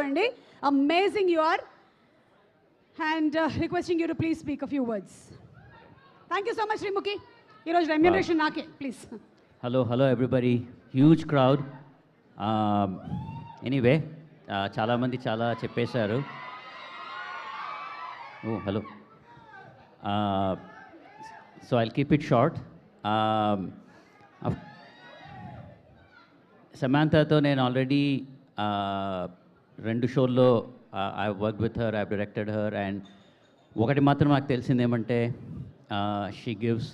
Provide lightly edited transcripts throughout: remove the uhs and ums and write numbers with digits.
అండి. Amazing you are. And requesting you to please speak a few words. Thank you so much Sreemukhi. ఈరోజు remuneration నాకే please. Hello everybody, huge crowd. Anyway చాలామంది చాలా చెప్పేశారు. Hello. So I'll keep it short. సమాంతాతో నేను already 2 షోల్లో I work with her, I directed her. And ఒకటి మాత్రం నాకు తెలిసింది ఏమంటే, she gives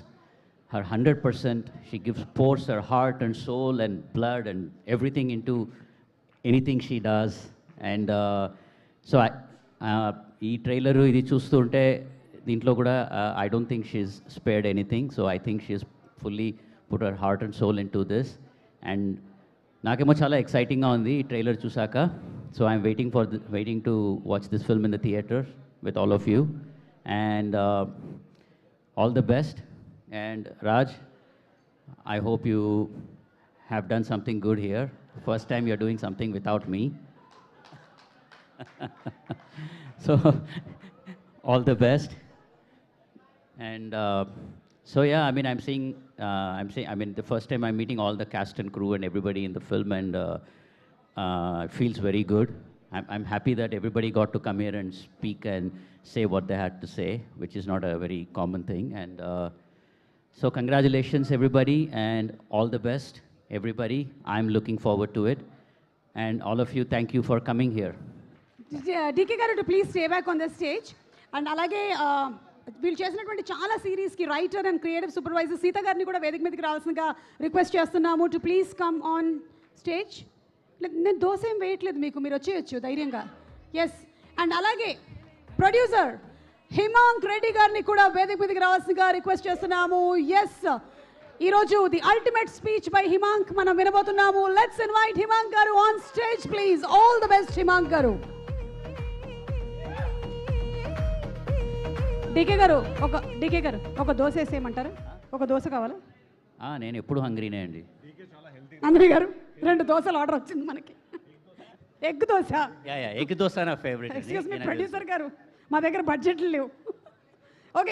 her 100%. She pours her heart and soul and blood and everything into anything she does. And so ఈ trailer ఇది చూస్తుంటే దీంట్లో కూడా I don't think she's spared anything. So I think she's fully put her heart and soul into this. And నాకేమో చాలా ఎక్సైటింగ్గా ఉంది ఈ trailer చూసాక. So I'm waiting to watch this film in the theatre with all of you. And all the best. And Raj, I hope you have done something good here. First time you're doing something without me. So, all the best. And so yeah, I mean, I mean, the first time I'm meeting all the cast and crew and everybody in the film, and it feels very good. I'm happy that everybody got to come here and speak and say what they had to say, which is not a very common thing. And so congratulations everybody, and all the best everybody. I'm looking forward to it, and all of you, thank you for coming here. DK garu to please stay back on the stage. And alage వీళ్ళు చేసినటువంటి చాలా సిరీస్కి writer and creative supervisor Sita గారిని కూడా వేదిక మీదకి రావాల్సిందిగా request చేస్తున్నాము to please come on stage. నేను దోశ ఏం వేయట్లేదు మీకు, మీరు వచ్చేయచ్చు ధైర్యంగా. ఎస్. అండ్ అలాగే ప్రొడ్యూసర్ హిమాంక్ రెడ్డి గారిని కూడా వేదిక మీదకి రావాల్సిందిగా రిక్వెస్ట్ చేస్తున్నాము. ఎస్, ఈరోజు the ultimate speech by Himank మనం వినబోతున్నాము. Let's invite Himank garu on stage please. All the best Himank garu. DK గారు ఒక దోశ వేసేయమంటారా? ఒక దోశ కావాలా? నేను ఎప్పుడు హంగ్రీనే అండి. అందరి గారు 2 దోశలు ఆర్డర్ వచ్చింది మనకి. ఎగ్ దోశ. ఎగ్ దోశ నా ఫేవరెట్. ఎక్స్క్యూజ్ మీ ప్రొడ్యూసర్ గారు, మా దగ్గర బడ్జెట్లు లేవు. ఓకే.